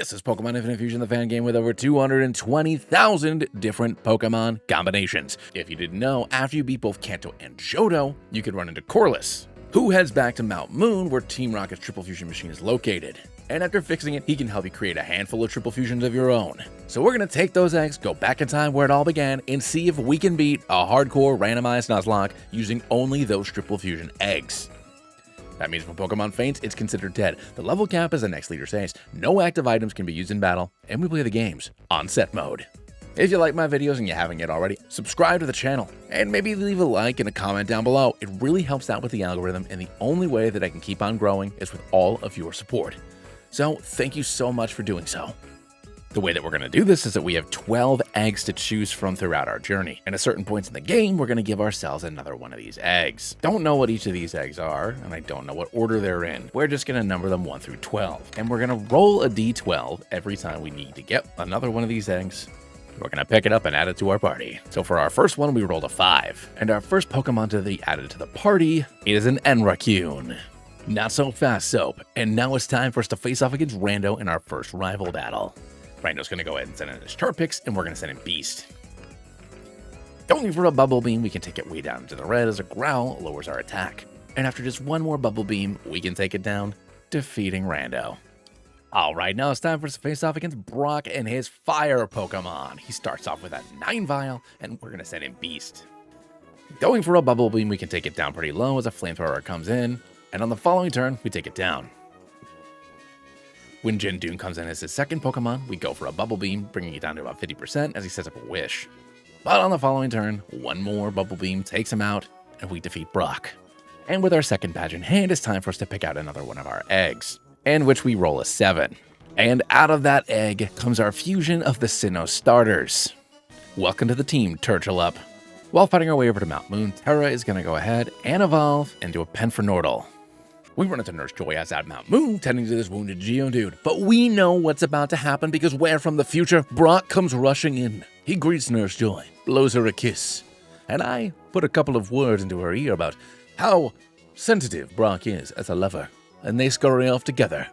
This is Pokemon Infinite Fusion, the fan game with over 220,000 different Pokemon combinations. If you didn't know, after you beat both Kanto and Johto, you could run into Corliss, who heads back to Mount Moon, where Team Rocket's Triple Fusion machine is located. And after fixing it, he can help you create a handful of Triple Fusions of your own. So we're going to take those eggs, go back in time where it all began, and see if we can beat a hardcore randomized Nuzlocke using only those Triple Fusion eggs. That means if a Pokemon faints, it's considered dead. The level cap is the next leader says. No active items can be used in battle, and we play the games on set mode. If you like my videos and you haven't yet already, subscribe to the channel, and maybe leave a like and a comment down below. It really helps out with the algorithm, and the only way that I can keep on growing is with all of your support. So thank you so much for doing so. The way that we're going to do this is that we have 12 eggs to choose from throughout our journey, and at certain points in the game, we're going to give ourselves another one of these eggs. Don't know what each of these eggs are, and I don't know what order they're in. We're just going to number them 1 through 12, and we're going to roll a d12 every time we need to get another one of these eggs. We're going to pick it up and add it to our party. So for our first one, we rolled a 5, and our first Pokemon to be added to the party is an Enracune. Not so fast, Soap, and now it's time for us to face off against Rando in our first rival battle. Rando's going to go ahead and send in his Torpix, and we're going to send in Beast. Going for a Bubble Beam, we can take it way down into the red as a Growl lowers our attack. And after just one more Bubble Beam, we can take it down, defeating Rando. Alright, now it's time for us to face off against Brock and his Fire Pokemon. He starts off with a 9-Vial, and we're going to send in Beast. Going for a Bubble Beam, we can take it down pretty low as a Flamethrower comes in, and on the following turn, we take it down. When Jindoon comes in as his second Pokemon, we go for a Bubble Beam, bringing it down to about 50% as he sets up a Wish. But on the following turn, one more Bubble Beam takes him out, and we defeat Brock. And with our second badge in hand, it's time for us to pick out another one of our eggs, in which we roll a 7. And out of that egg comes our fusion of the Sinnoh starters. Welcome to the team, Turtulup. While fighting our way over to Mount Moon, Terra is going to go ahead and evolve into a Penfernortle. We run into Nurse Joy as at Mount Moon, tending to this wounded Geodude. But we know what's about to happen because where from the future, Brock comes rushing in. He greets Nurse Joy, blows her a kiss, and I put a couple of words into her ear about how sensitive Brock is as a lover, and they scurry off together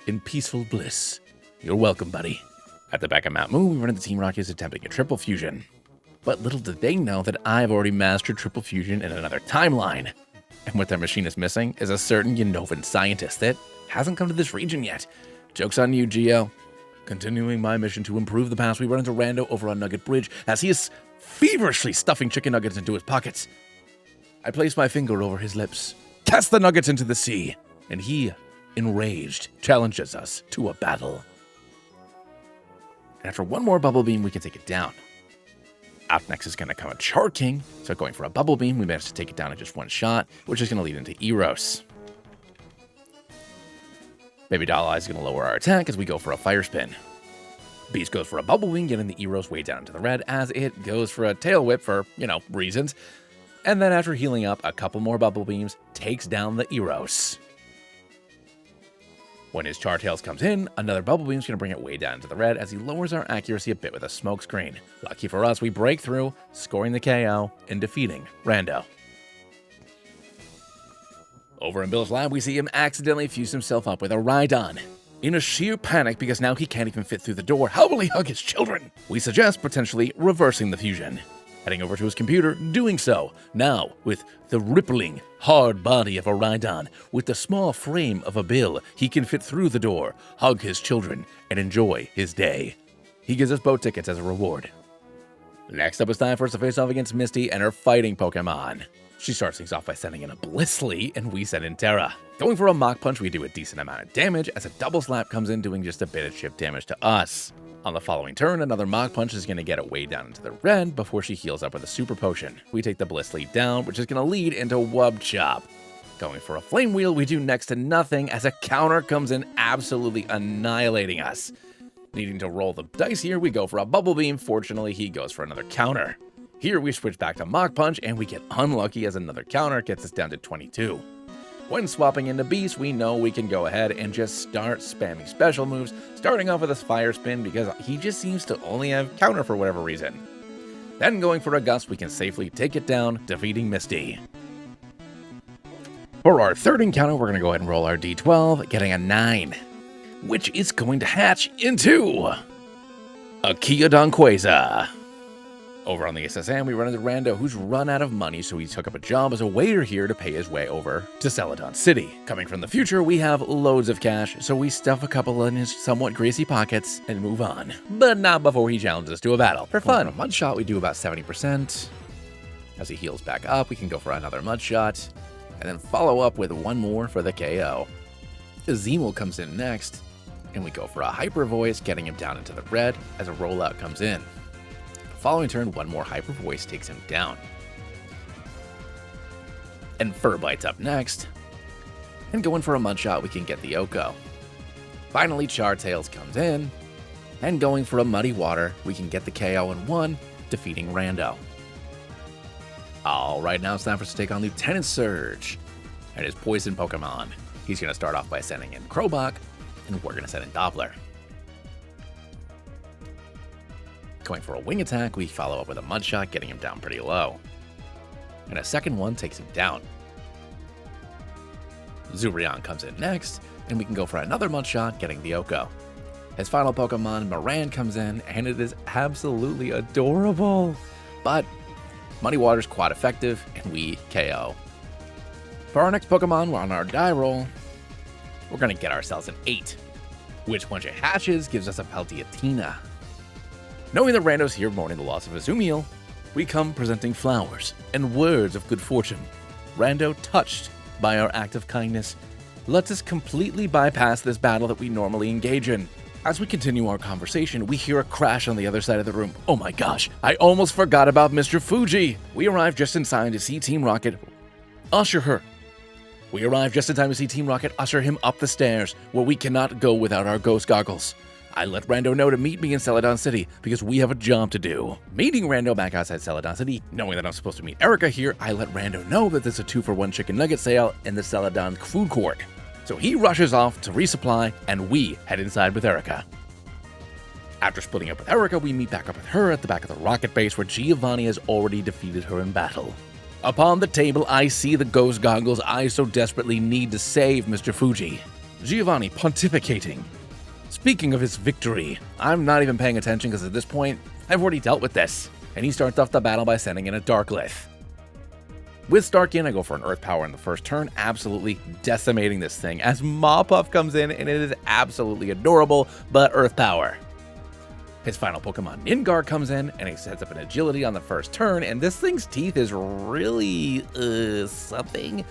in peaceful bliss. You're welcome, buddy. At the back of Mount Moon, we run into Team Rocket's attempting a Triple Fusion. But little did they know that I've already mastered Triple Fusion in another timeline. And what their machine is missing is a certain Unnovan scientist that hasn't come to this region yet. Joke's on you, Geo. Continuing my mission to improve the past, we run into Rando over on Nugget Bridge as he is feverishly stuffing chicken nuggets into his pockets. I place my finger over his lips, cast the nuggets into the sea, and he, enraged, challenges us to a battle. And after one more Bubble Beam, we can take it down. Out next is going to come a Charking, so going for a Bubble Beam, we managed to take it down in just one shot, which is going to lead into Eros. Baby Doll Eye is going to lower our attack as we go for a Fire Spin. Beast goes for a Bubble Beam, getting the Eros way down into the red as it goes for a Tail Whip for, reasons. And then after healing up a couple more Bubble Beams, takes down the Eros. When his Chartails comes in, another Bubble Beam is going to bring it way down to the red as he lowers our accuracy a bit with a Smoke Screen. Lucky for us, we break through, scoring the KO and defeating Rando. Over in Bill's lab, we see him accidentally fuse himself up with a Rhydon. In a sheer panic because now he can't even fit through the door, how will he hug his children? We suggest potentially reversing the fusion. Heading over to his computer, doing so, now with the rippling, hard body of a Rhydon, with the small frame of a Bill, he can fit through the door, hug his children, and enjoy his day. He gives us boat tickets as a reward. Next up, it's time for us to face off against Misty and her fighting Pokemon. She starts things off by sending in a Blissey, and we send in Terra. Going for a Mach Punch, we do a decent amount of damage as a Double Slap comes in, doing just a bit of chip damage to us. On the following turn, another Mach Punch is going to get it way down into the red before she heals up with a Super Potion. We take the Blissey down, which is going to lead into Wub Chop. Going for a Flame Wheel, we do next to nothing as a counter comes in, absolutely annihilating us. Needing to roll the dice here, we go for a Bubble Beam. Fortunately, he goes for another counter. Here we switch back to Mach Punch, and we get unlucky as another counter gets us down to 22. When swapping into Beast, we know we can go ahead and just start spamming special moves, starting off with a Fire Spin because he just seems to only have counter for whatever reason. Then going for a Gust, we can safely take it down, defeating Misty. For our third encounter, we're going to go ahead and roll our d12, getting a 9. which is going to hatch into a Quaza. Over on the SSM, we run into Rando, who's run out of money, so he took up a job as a waiter here to pay his way over to Celadon City. Coming from the future, we have loads of cash, so we stuff a couple in his somewhat greasy pockets and move on. But not before he challenges us to a battle. For fun, a mud shot, we do about 70%. As he heals back up, we can go for another mud shot, and then follow up with one more for the KO. Azimul comes in next, and we go for a Hyper Voice, getting him down into the red as a rollout comes in. Following turn, one more Hyper Voice takes him down. And Furbites up next. And going for a mud shot, we can get the Oko. Finally, Chartails comes in. And going for a Muddy Water, we can get the KO in one, defeating Rando. Alright, now it's time for us to take on Lieutenant Surge and his poison Pokemon. He's going to start off by sending in Crobach, and we're going to send in Doppler. Going for a wing attack, we follow up with a mud shot, getting him down pretty low. And a second one takes him down. Zubrion comes in next, and we can go for another mud shot, getting the Oko. His final Pokemon, Moran, comes in, and it is absolutely adorable. But Muddy Water's quite effective, and we KO. For our next Pokemon, we're on our die roll. We're going to get ourselves an 8, which once it hatches, gives us a Paldeatina. Knowing that Rando's here mourning the loss of Azumarill, we come presenting flowers and words of good fortune. Rando, touched by our act of kindness, lets us completely bypass this battle that we normally engage in. As we continue our conversation, we hear a crash on the other side of the room. Oh my gosh, I almost forgot about Mr. Fuji. We arrive just in time to see Team Rocket usher her. We arrive just in time to see Team Rocket usher him up the stairs, where we cannot go without our ghost goggles. I let Rando know to meet me in Celadon City because we have a job to do. Meeting Rando back outside Celadon City, knowing that I'm supposed to meet Erica here, I let Rando know that there's a 2-for-1 chicken nugget sale in the Celadon food court. So he rushes off to resupply, and we head inside with Erica. After splitting up with Erica, we meet back up with her at the back of the rocket base where Giovanni has already defeated her in battle. Upon the table, I see the ghost goggles I so desperately need to save Mr. Fuji. Giovanni pontificating. Speaking of his victory, I'm not even paying attention because at this point, I've already dealt with this. And he starts off the battle by sending in a Darklith. With Starkin, I go for an Earth Power in the first turn, absolutely decimating this thing as Mawpuff comes in, and it is absolutely adorable, but Earth Power. His final Pokemon, Ningar, comes in, and he sets up an Agility on the first turn, and this thing's teeth is really, something.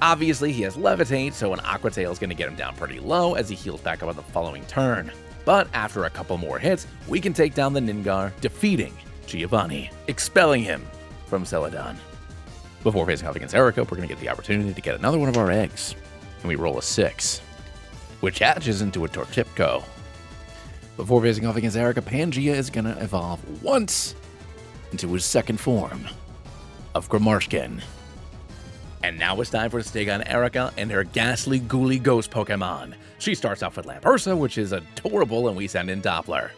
Obviously, he has Levitate, so an Aqua Tail is going to get him down pretty low as he heals back up on the following turn. But after a couple more hits, we can take down the Ningar, defeating Giovanni, expelling him from Celadon. Before facing off against Erica, we're going to get the opportunity to get another one of our eggs, and we roll a 6, which hatches into a Tortipco. Before facing off against Erica, Pangea is going to evolve once into his second form of Grimarskin. And now it's time for us to take on Erica and her ghastly, ghouly ghost Pokemon. She starts off with Lampersa, which is adorable, and we send in Doppler.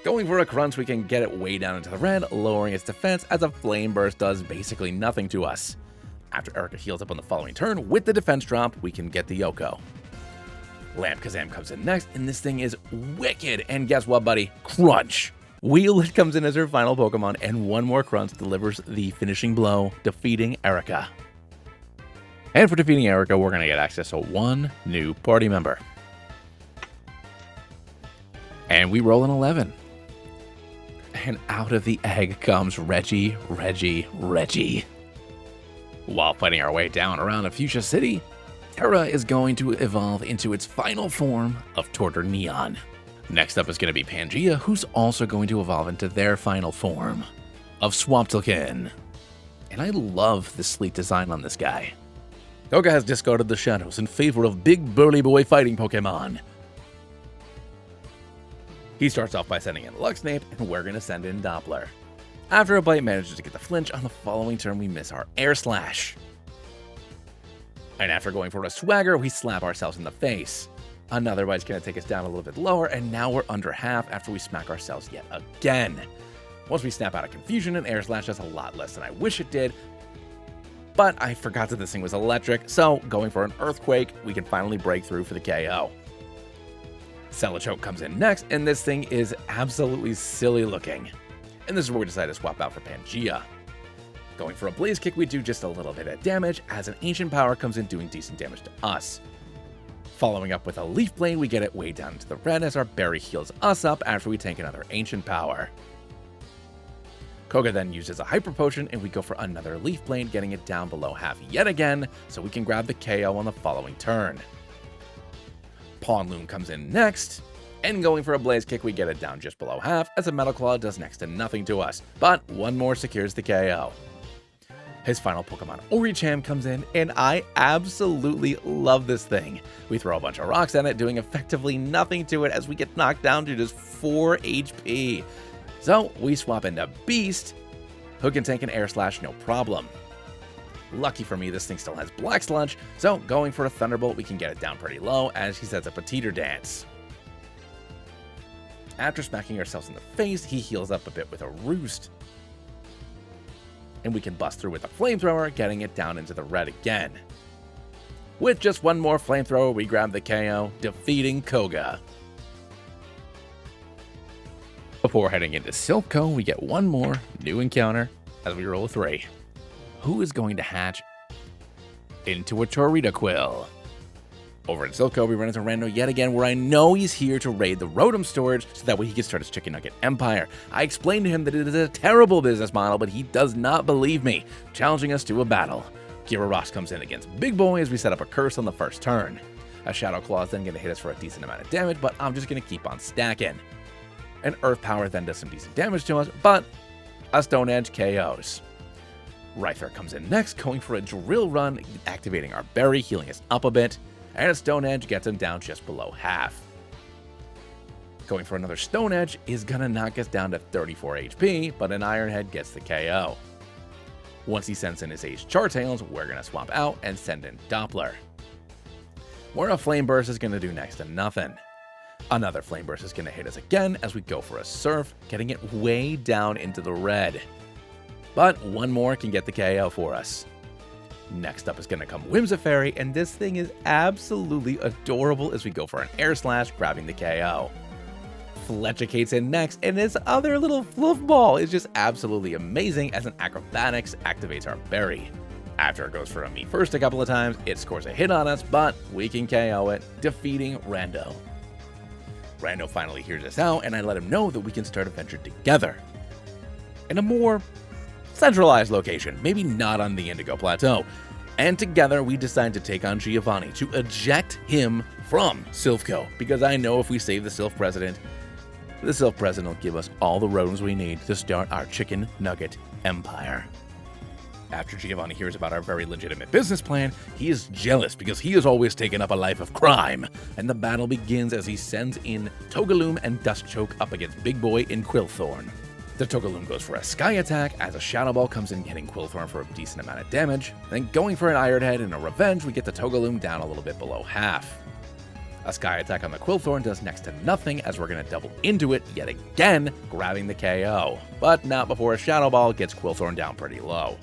Going for a Crunch, we can get it way down into the red, lowering its defense as a Flame Burst does basically nothing to us. After Erica heals up on the following turn, with the defense drop, we can get the Yoko. Lampkazam comes in next, and this thing is wicked, and guess what, buddy? Crunch! Wheelit comes in as her final Pokemon, and one more Crunch delivers the finishing blow, defeating Erica. And for defeating Erica, we're going to get access to one new party member. And we roll an 11. And out of the egg comes Reggie. While fighting our way down around Fuchsia City, Terra is going to evolve into its final form of Torter Neon. Next up is going to be Pangea, who's also going to evolve into their final form of Swamptilkin. And I love the sleek design on this guy. Koga has discarded the shadows in favor of big burly boy fighting Pokemon. He starts off by sending in Luxnape, and we're going to send in Doppler. After a bite manages to get the flinch, on the following turn we miss our Air Slash. And after going for a Swagger, we slap ourselves in the face. Another bite's going to take us down a little bit lower, and now we're under half after we smack ourselves yet again. Once we snap out of Confusion, an Air Slash does a lot less than I wish it did, but I forgot that this thing was electric, so going for an Earthquake, we can finally break through for the KO. Celichoke comes in next, and this thing is absolutely silly looking. And this is where we decide to swap out for Pangea. Going for a Blaze Kick, we do just a little bit of damage, as an Ancient Power comes in doing decent damage to us. Following up with a Leaf Blade, we get it way down into the red as our berry heals us up after we take another Ancient Power. Koga then uses a Hyper Potion, and we go for another Leaf Blade, getting it down below half yet again, so we can grab the KO on the following turn. Pawloon comes in next, and going for a Blaze Kick, we get it down just below half, as a Metal Claw does next to nothing to us, but one more secures the KO. His final Pokemon, Oricham, comes in, and I absolutely love this thing. We throw a bunch of rocks at it, doing effectively nothing to it as we get knocked down to just 4 HP. So we swap into Beast, who can take an Air Slash no problem. Lucky for me, this thing still has Black Sludge, so going for a Thunderbolt, we can get it down pretty low as he sets up a Teeter Dance. After smacking ourselves in the face, he heals up a bit with a Roost. And we can bust through with a Flamethrower, getting it down into the red again. With just one more Flamethrower, we grab the KO, defeating Koga. Before heading into Silph Co, we get one more new encounter as we roll a 3. Who is going to hatch into a Torridaquill? Over in Silph Co, we run into Rando yet again, where I know he's here to raid the Rotom storage so that way he can start his Chicken Nugget empire. I explained to him that it is a terrible business model, but he does not believe me, challenging us to a battle. Gyarados comes in against Big Boy as we set up a curse on the first turn. A Shadow Claw is then going to hit us for a decent amount of damage, but I'm just going to keep on stacking. An Earth Power then does some decent damage to us, but a Stone Edge KOs. Rhyther comes in next, going for a Drill Run, activating our Berry, healing us up a bit, and a Stone Edge gets him down just below half. Going for another Stone Edge is going to knock us down to 34 HP, but an Iron Head gets the KO. Once he sends in his Ace Chartails, we're going to swap out and send in Doppler. Where a Flame Burst is going to do next to nothing. Another Flame Burst is going to hit us again as we go for a Surf, getting it way down into the red. But one more can get the KO for us. Next up is going to come Whimsifairy, and this thing is absolutely adorable as we go for an Air Slash, grabbing the KO. Fletchicate's in next, and this other little fluff ball is just absolutely amazing as an Acrobatics activates our Berry. After it goes for a Me First a couple of times, it scores a hit on us, but we can KO it, defeating Rando. Rando finally hears us out, and I let him know that we can start a venture together. In a more centralized location, maybe not on the Indigo Plateau. And together we decide to take on Giovanni to eject him from Silph Co, because I know if we save the Silph President will give us all the Rotoms we need to start our Chicken Nugget empire. After Giovanni hears about our very legitimate business plan, he is jealous because he has always taken up a life of crime, and the battle begins as he sends in Togaloom and Duskchoke up against Big Boy and Quillthorn. The Togaloom goes for a Sky Attack as a Shadow Ball comes in, hitting Quillthorn for a decent amount of damage. Then going for an Iron Head and a Revenge, we get the Togaloom down a little bit below half. A Sky Attack on the Quillthorn does next to nothing as we're going to double into it yet again, grabbing the KO. But not before a Shadow Ball gets Quillthorn down pretty low.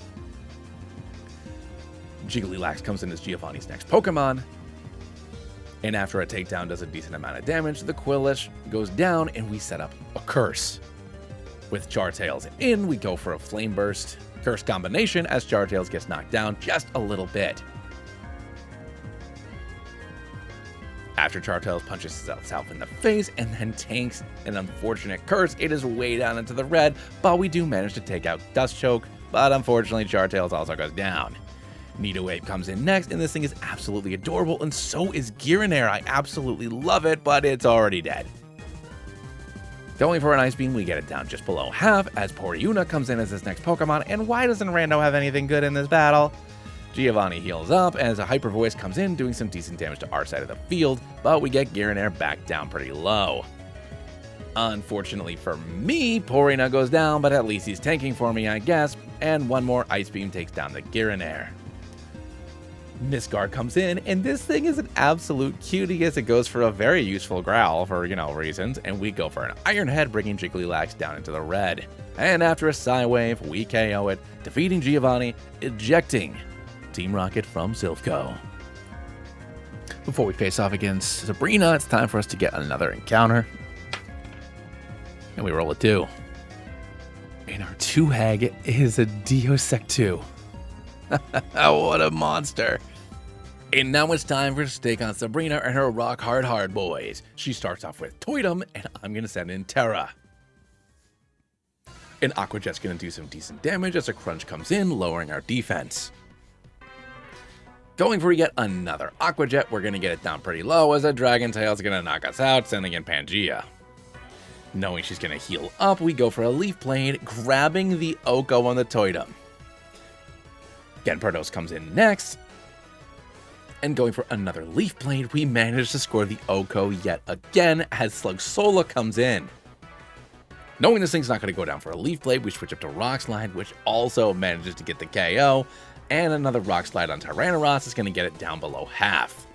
Jigglylax comes in as Giovanni's next Pokemon, and after a takedown does a decent amount of damage, the Quillish goes down and we set up a Curse. With Chartails in, we go for a Flame Burst Curse combination as Chartails gets knocked down just a little bit. After Chartails punches itself in the face and then tanks an unfortunate Curse, it is way down into the red, but we do manage to take out Duskchoke, but unfortunately Chartails also goes down. Nidowave comes in next, and this thing is absolutely adorable, and so is Giranair. I absolutely love it, but it's already dead. Going for an Ice Beam, we get it down just below half as Poriuna comes in as his next Pokemon, and why doesn't Rando have anything good in this battle? Giovanni heals up as a Hyper Voice comes in, doing some decent damage to our side of the field, but we get Giranair back down pretty low. Unfortunately for me, Poriuna goes down, but at least he's tanking for me, I guess, and one more Ice Beam takes down the Giranair. Misguard comes in, and this thing is an absolute cutie as it goes for a very useful growl for, reasons, and we go for an Iron Head, bringing Jigglylax down into the red. And after a Psy Wave, we KO it, defeating Giovanni, ejecting Team Rocket from Silph Co. Before we face off against Sabrina, it's time for us to get another encounter. And we roll a 2. And our 2-hag is a Diosec 2. What a monster. And now it's time for us to take on Sabrina and her rock hard boys. She starts off with Totem, and I'm going to send in Terra. An Aqua Jet's going to do some decent damage as a crunch comes in, lowering our defense. Going for yet another Aqua Jet, we're going to get it down pretty low as a Dragon Tail's going to knock us out, sending in Pangea. Knowing she's going to heal up, we go for a Leaf Blade, grabbing the Oko on the Totem. Genpardos comes in next, and going for another Leaf Blade, we manage to score the Oko yet again as Slugsola comes in. Knowing this thing's not going to go down for a Leaf Blade, we switch up to Rock Slide, which also manages to get the KO, and another Rock Slide on Tyrannosaurus is going to get it down below half.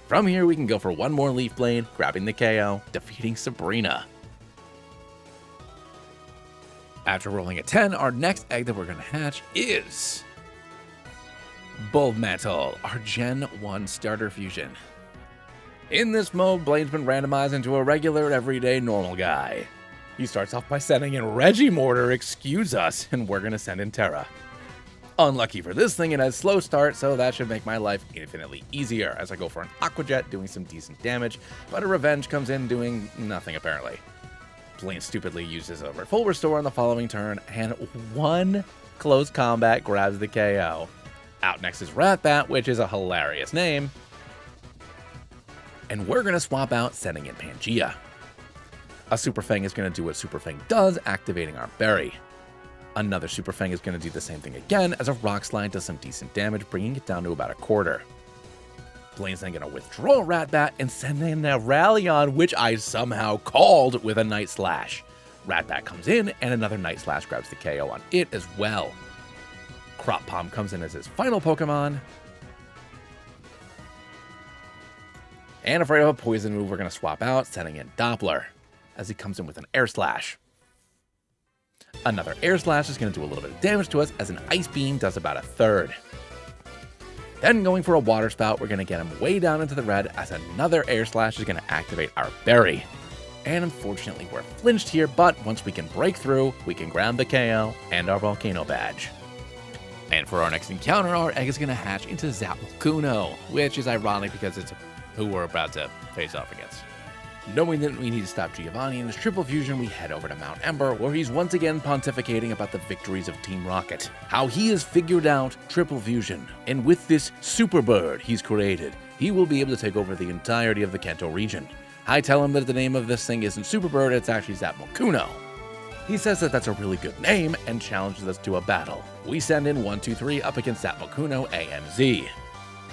From here, we can go for one more Leaf Blade, grabbing the KO, defeating Sabrina. After rolling a 10, our next egg that we're going to hatch is Bulb Metal, our Gen 1 starter fusion. In this mode, Blaine's been randomized into a regular, everyday, normal guy. He starts off by sending in Regimortar, excuse us, and we're going to send in Terra. Unlucky for this thing, it has slow start, so that should make my life infinitely easier as I go for an Aqua Jet, doing some decent damage, but a Revenge comes in doing nothing apparently. Blaine stupidly uses a full restore on the following turn, and one close combat grabs the KO. Out next is Ratbat, which is a hilarious name. And we're going to swap out, sending in Pangea. A Super Fang is going to do what Super Fang does, activating our berry. Another Super Fang is going to do the same thing again, as a Rock Slide does some decent damage, bringing it down to about a quarter. Blaine's then going to withdraw a Ratbat and send in a Rallion, which I somehow called with a Night Slash. Ratbat comes in, and another Night Slash grabs the KO on it as well. Crop Palm comes in as his final Pokemon. And afraid of a poison move, we're going to swap out, sending in Doppler, as he comes in with an Air Slash. Another Air Slash is going to do a little bit of damage to us, as an Ice Beam does about a third. Then going for a Water Spout, we're going to get him way down into the red, as another Air Slash is going to activate our berry. And unfortunately, we're flinched here, but once we can break through, we can grab the KO and our Volcano Badge. And for our next encounter, our egg is going to hatch into Zapmalcuno, which is ironic because it's who we're about to face off against. Knowing that we need to stop Giovanni in his triple fusion, we head over to Mount Ember, where he's once again pontificating about the victories of Team Rocket, how he has figured out triple fusion, and with this super bird he's created, he will be able to take over the entirety of the Kanto region. I tell him that the name of this thing isn't Super Bird, it's actually Zapmalcuno. He says that that's a really good name and challenges us to a battle. We send in 1, 2, 3 up against Zapmalcuno AMZ.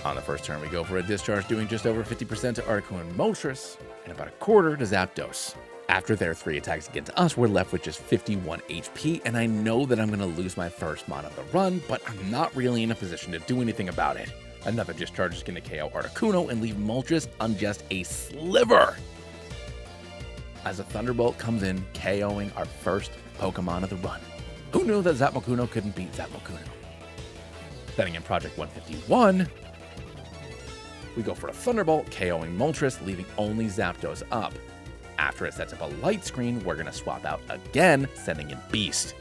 On the first turn, we go for a Discharge, doing just over 50% to Articuno and Moltres, and about a quarter to Zapdos. After their 3 attacks against us, we're left with just 51 HP, and I know that I'm going to lose my first mon of the run, but I'm not really in a position to do anything about it. Another Discharge is going to KO Articuno and leave Moltres on just a sliver, as a Thunderbolt comes in, KOing our first Pokemon of the run. Who knew that Zapmalcuno couldn't beat Zapmalcuno? Setting in Project 151, we go for a Thunderbolt, KOing Moltres, leaving only Zapdos up. After it sets up a light screen, we're going to swap out again, sending in Beast.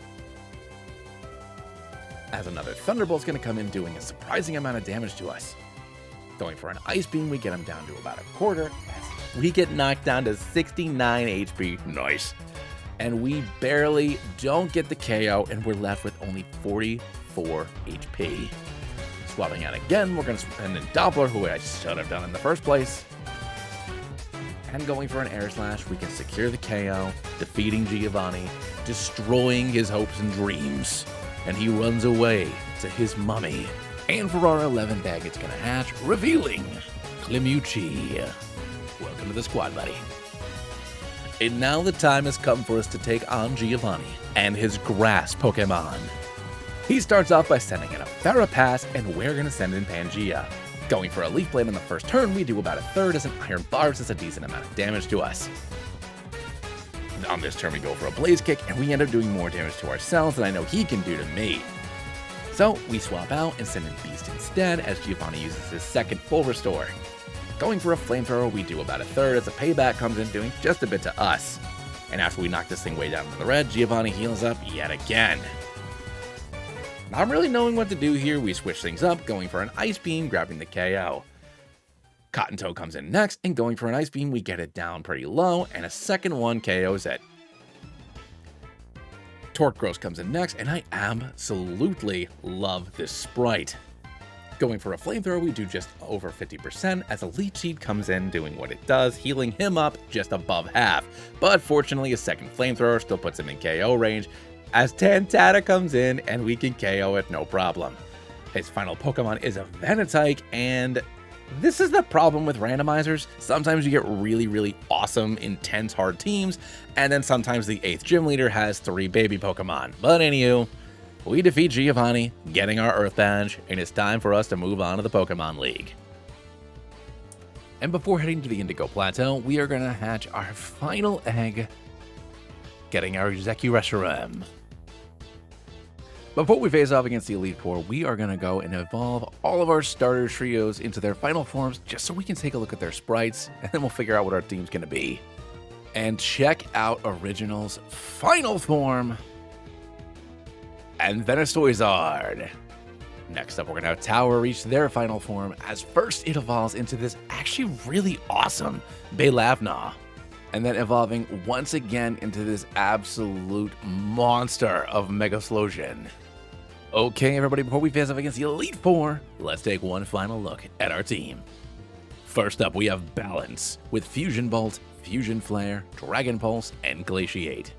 As another Thunderbolt's going to come in, doing a surprising amount of damage to us. Going for an Ice Beam, we get him down to about a quarter, as we get knocked down to 69 HP. Nice. And we barely don't get the KO, and we're left with only 44 HP. Swapping out again, we're going to send in Doppler, who I should have done in the first place. And going for an Air Slash, we can secure the KO, defeating Giovanni, destroying his hopes and dreams. And he runs away to his mummy. And for our 11th egg, it's going to hatch, revealing Klimuchi. Welcome to the squad, buddy. And now the time has come for us to take on Giovanni and his grass Pokemon. He starts off by sending in a Therapass, and we're going to send in Pangea. Going for a Leaf Blade on the first turn, we do about a third as an Iron Bars does a decent amount of damage to us. On this turn, we go for a Blaze Kick, and we end up doing more damage to ourselves than I know he can do to me. So we swap out and send in Beast instead, as Giovanni uses his second full restore. Going for a flamethrower, we do about a third as the payback comes in doing just a bit to us. And after we knock this thing way down into the red, Giovanni heals up yet again. Not really knowing what to do here, we switch things up, going for an Ice Beam, grabbing the KO. Cotton Toe comes in next, and going for an Ice Beam, we get it down pretty low, and a second one KOs it. Torque Gross comes in next, and I absolutely love this sprite. Going for a flamethrower, we do just over 50% as a Leech Seed comes in doing what it does, healing him up just above half. But fortunately, a second flamethrower still puts him in KO range as Tantata comes in and we can KO it no problem. His final Pokemon is a Venetike, and this is the problem with randomizers. Sometimes you get really awesome, intense, hard teams, and then sometimes the 8th gym leader has 3 baby Pokemon. But anywho, we defeat Giovanni, getting our Earth Badge, and it's time for us to move on to the Pokemon League. And before heading to the Indigo Plateau, we are going to hatch our final egg, getting our Zekireshurem. Before we face off against the Elite Four, we are going to go and evolve all of our starter trios into their final forms just so we can take a look at their sprites, and then we'll figure out what our team's going to be. And check out Original's final form, and Venusaur. Next up, we're going to have Tower reach their final form, as first it evolves into this actually really awesome Baylavna, and then evolving once again into this absolute monster of Megaslosion. Okay, everybody, before we face off against the Elite Four, let's take one final look at our team. First up, we have Balance, with Fusion Bolt, Fusion Flare, Dragon Pulse, and Glaciate.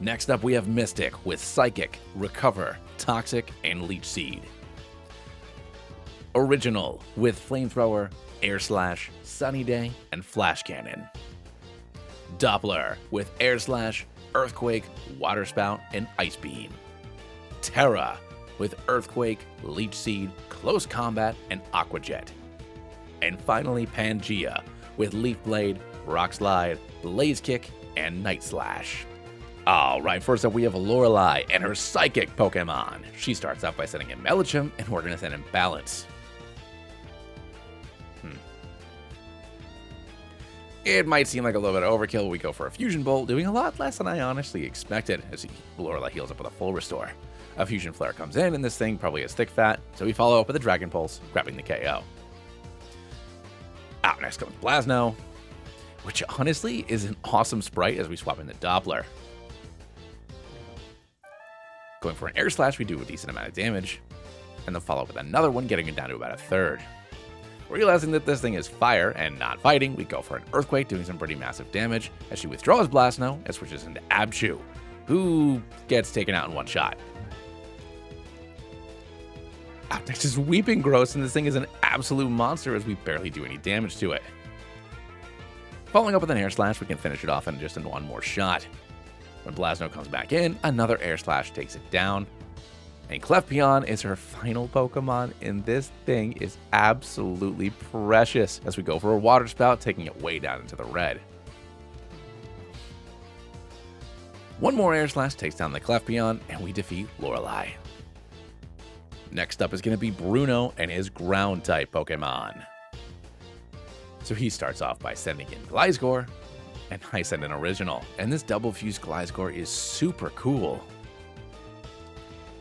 Next up, we have Mystic with Psychic, Recover, Toxic, and Leech Seed. Original with Flamethrower, Air Slash, Sunny Day, and Flash Cannon. Doppler with Air Slash, Earthquake, Water Spout, and Ice Beam. Terra with Earthquake, Leech Seed, Close Combat, and Aqua Jet. And finally, Pangea with Leaf Blade, Rock Slide, Blaze Kick, and Night Slash. Alright, first up we have Lorelei and her Psychic Pokemon. She starts out by sending in Melichim, and we're going to send in Balance. It might seem like a little bit of overkill. We go for a Fusion Bolt, doing a lot less than I honestly expected, as Lorelei heals up with a full restore. A Fusion Flare comes in, and this thing probably has thick fat, so we follow up with a Dragon Pulse, grabbing the KO. Out next comes Blasno, which honestly is an awesome sprite as we swap in the Doppler. Going for an Air Slash, we do a decent amount of damage, and then follow up with another one, getting it down to about a third. Realizing that this thing is fire and not fighting, we go for an Earthquake, doing some pretty massive damage as she withdraws Blasno and switches into Abchu, who gets taken out in one shot. Out next is Weeping Gross, and this thing is an absolute monster as we barely do any damage to it. Following up with an Air Slash, we can finish it off in just one more shot. When Blasno comes back in, another Air Slash takes it down. And Clefairy is her final Pokemon, and this thing is absolutely precious as we go for a Water Spout, taking it way down into the red. One more Air Slash takes down the Clefairy, and we defeat Lorelei. Next up is going to be Bruno and his Ground-type Pokemon. So he starts off by sending in Gliscor, and I send an Original, and this double-fused Gliscor is super cool.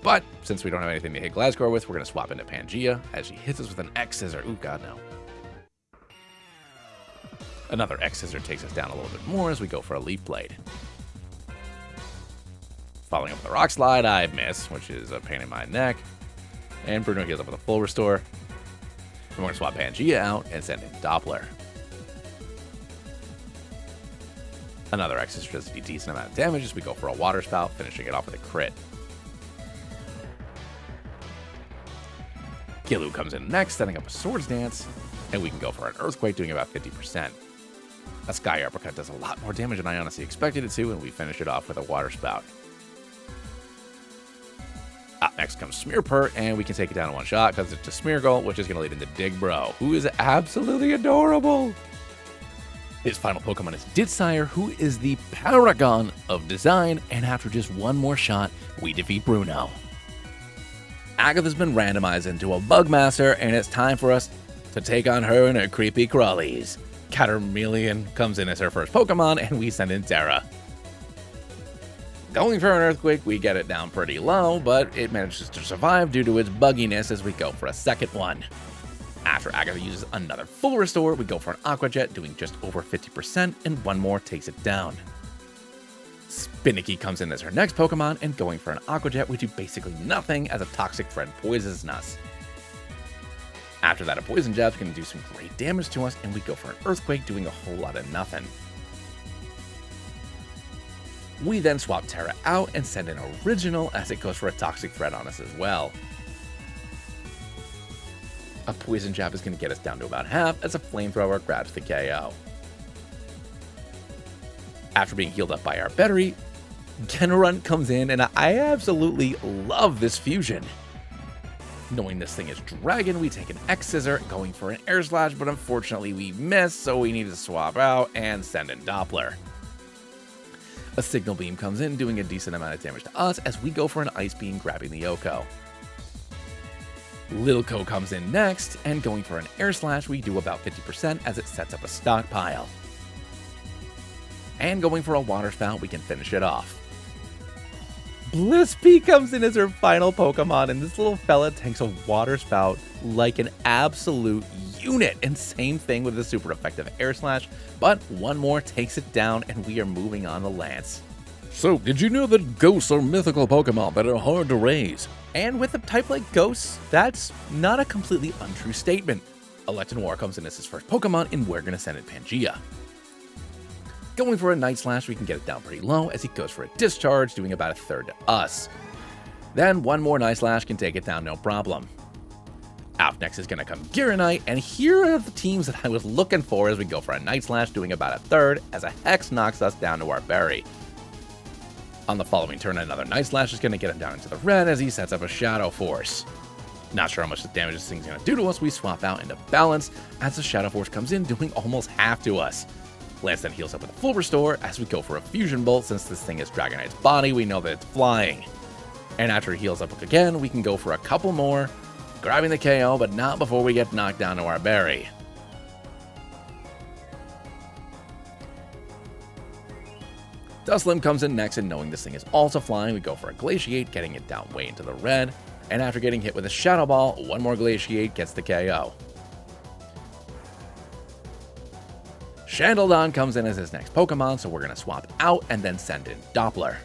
But since we don't have anything to hit Gliscor with, we're going to swap into Pangea as she hits us with an X-Scissor. Ooh, god no. Another X-Scissor takes us down a little bit more as we go for a Leaf Blade. Following up with a Rock Slide, I miss, which is a pain in my neck. And Bruno heals up with a full restore. And we're going to swap Pangea out and send in Doppler. Another X-Scissor does a decent amount of damage as we go for a Water Spout, finishing it off with a crit. Kilu comes in next, setting up a Swords Dance, and we can go for an Earthquake, doing about 50%. A Sky Uppercut does a lot more damage than I honestly expected it to, and we finish it off with a Water Spout. Up next comes Smearpert, and we can take it down in one shot because it's a Smeargle, which is going to lead into Digbro, who is absolutely adorable. His final Pokemon is Ditsire, who is the paragon of design, and after just one more shot, we defeat Bruno. Agatha's been randomized into a Bugmaster, and it's time for us to take on her and her creepy crawlies. Catermillion comes in as her first Pokemon, and we send in Terra. Going for an Earthquake, we get it down pretty low, but it manages to survive due to its bugginess as we go for a second one. After Agatha uses another full restore, we go for an Aqua Jet, doing just over 50%, and one more takes it down. Spinnicky comes in as her next Pokemon, and going for an Aqua Jet, we do basically nothing as a Toxic Friend poisons us. After that, a Poison Jab's going to do some great damage to us, and we go for an Earthquake, doing a whole lot of nothing. We then swap Terra out and send an Original as it goes for a Toxic Threat on us as well. A Poison Jab is going to get us down to about half as a Flamethrower grabs the KO. After being healed up by our battery, Genrunt comes in, and I absolutely love this fusion. Knowing this thing is Dragon, we take an X-Scissor, going for an Air Slash, but unfortunately we miss, so we need to swap out and send in Doppler. A Signal Beam comes in, doing a decent amount of damage to us as we go for an Ice Beam, grabbing the Yoko. Lil Co comes in next, and going for an Air Slash, we do about 50% as it sets up a stockpile. And going for a Water Spout, we can finish it off. Blissey comes in as her final Pokemon, and this little fella tanks a Water Spout like an absolute unit. And same thing with the super effective Air Slash, but one more takes it down, and we are moving on to Lance. So, did you know that ghosts are mythical Pokemon that are hard to raise? And with a type like Ghosts, that's not a completely untrue statement. Electanor comes in as his first Pokemon, and we're going to send in Pangea. Going for a Night Slash, we can get it down pretty low as he goes for a Discharge, doing about a third to us. Then one more Night Slash can take it down no problem. Out next is going to come Giranite, and here are the teams that I was looking for as we go for a Night Slash, doing about a third as a Hex knocks us down to our berry. On the following turn, another Night Slash is going to get him down into the red as he sets up a Shadow Force. Not sure how much damage this thing's going to do to us, we swap out into Balance as the Shadow Force comes in, doing almost half to us. Lance then heals up with a full restore as we go for a Fusion Bolt. Since this thing is Dragonite's body, we know that it's flying. And after he heals up again, we can go for a couple more, grabbing the KO, but not before we get knocked down to our berry. Duslim comes in next, and knowing this thing is also flying, we go for a Glaciate, getting it down way into the red. And after getting hit with a Shadow Ball, one more Glaciate gets the KO. Chandledon comes in as his next Pokemon, so we're going to swap out and then send in Doppler.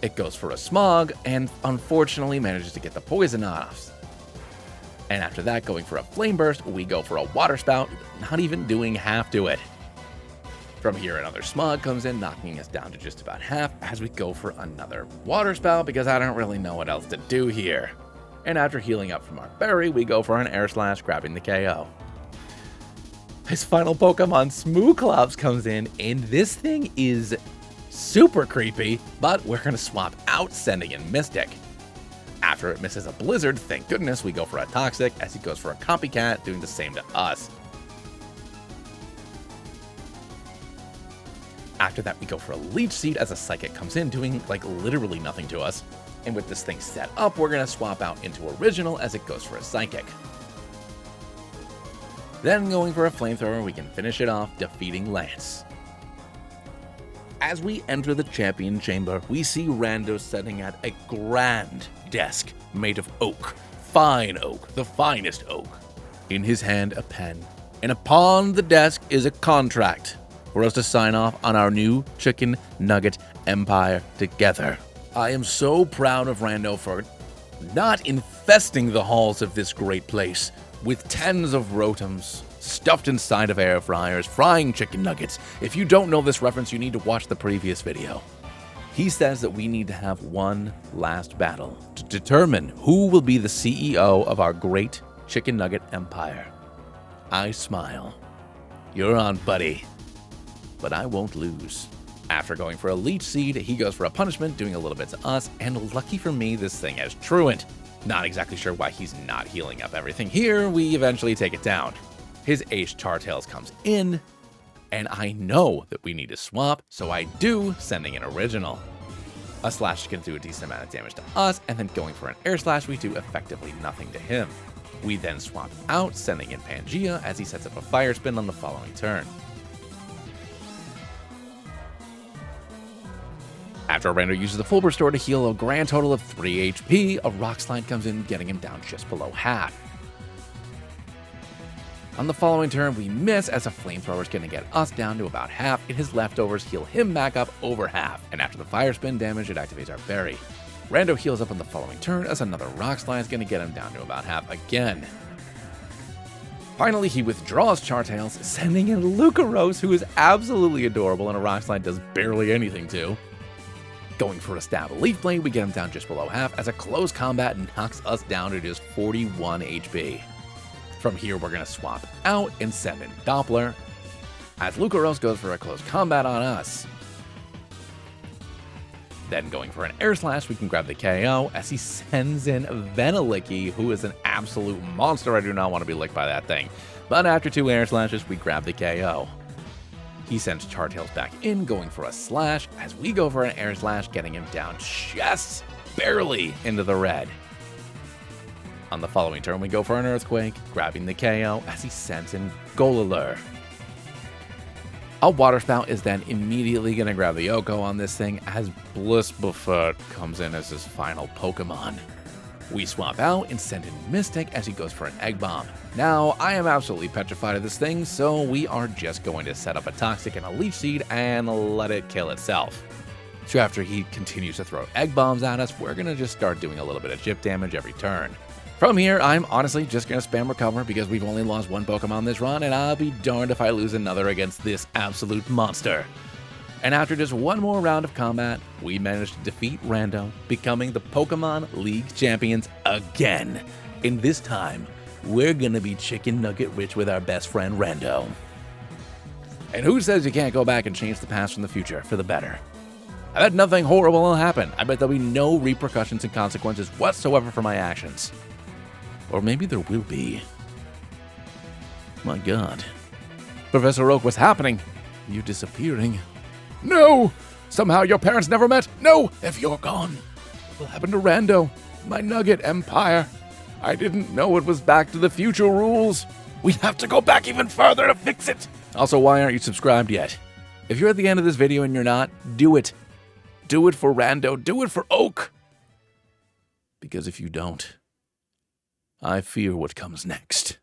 It goes for a Smog, and unfortunately manages to get the poison off. And after that, going for a Flame Burst, we go for a Water Spout, not even doing half to it. From here, another Smog comes in, knocking us down to just about half as we go for another Water Spout, because I don't really know what else to do here. And after healing up from our berry, we go for an Air Slash, grabbing the KO. His final Pokemon, Smooclops, comes in, and this thing is super creepy, but we're going to swap out, sending in Mystic. After it misses a Blizzard, thank goodness, we go for a Toxic, as he goes for a Copycat, doing the same to us. After that, we go for a Leech Seed as a Psychic comes in, doing like literally nothing to us. And with this thing set up, we're going to swap out into Original as it goes for a Psychic. Then going for a Flamethrower, we can finish it off, defeating Lance. As we enter the Champion Chamber, we see Rando sitting at a grand desk made of oak, fine oak, the finest oak. In his hand, a pen, and upon the desk is a contract for us to sign off on our new Chicken Nugget Empire together. I am so proud of Rando for not infesting the halls of this great place with tens of Rotums stuffed inside of air fryers, frying chicken nuggets. If you don't know this reference, you need to watch the previous video. He says that we need to have one last battle to determine who will be the CEO of our great chicken nugget empire. I smile. You're on, buddy. But I won't lose. After going for a Leech Seed, he goes for a punishment, doing a little bit to us, and lucky for me, this thing has Truant. Not exactly sure why he's not healing up everything here. We eventually take it down. His Ace Chartails comes in, and I know that we need to swap, so I do, sending an Original. A Slash can do a decent amount of damage to us, and then going for an Air Slash, we do effectively nothing to him. We then swap out, sending in Pangea as he sets up a fire spin on the following turn. After Rando uses the full restore to heal a grand total of 3 HP, a Rock Slide comes in, getting him down just below half. On the following turn, we miss as a Flamethrower is going to get us down to about half, and his leftovers heal him back up over half. And after the fire spin damage, it activates our berry. Rando heals up on the following turn as another Rock Slide is going to get him down to about half again. Finally, he withdraws Chartails, sending in Lucaros, who is absolutely adorable and a Rock Slide does barely anything to. Going for a stab at Leaf Blade, we get him down just below half as a close combat knocks us down to just 41 HP. From here, we're going to swap out and send in Doppler, as Lucaros goes for a close combat on us. Then going for an Air Slash, we can grab the KO as he sends in Venilicky, who is an absolute monster. I do not want to be licked by that thing. But after 2 Air Slashes, we grab the KO. He sends Chartails back in, going for a Slash, as we go for an Air Slash, getting him down just barely into the red. On the following turn, we go for an Earthquake, grabbing the KO as he sends in Golulur. A Water Spout is then immediately going to grab the Oko on this thing as Blissbuffoot comes in as his final Pokemon. We swap out and send in Mystic as he goes for an Egg Bomb. Now, I am absolutely petrified of this thing, so we are just going to set up a Toxic and a Leech Seed and let it kill itself. So after he continues to throw Egg Bombs at us, we're going to just start doing a little bit of chip damage every turn. From here, I'm honestly just going to spam Recover because we've only lost 1 Pokemon this run, and I'll be darned if I lose another against this absolute monster. And after just 1 more round of combat, we managed to defeat Rando, becoming the Pokemon League champions again. And this time, we're gonna be chicken nugget rich with our best friend Rando. And who says you can't go back and change the past from the future for the better? I bet nothing horrible will happen. I bet there'll be no repercussions and consequences whatsoever for my actions. Or maybe there will be. My God. Professor Oak, what's happening? You're disappearing. No! Somehow your parents never met. No! If you're gone, what will happen to Rando? My Nugget Empire. I didn't know it was Back to the Future rules. We have to go back even further to fix it. Also, why aren't you subscribed yet? If you're at the end of this video and you're not, do it. Do it for Rando. Do it for Oak. Because if you don't, I fear what comes next.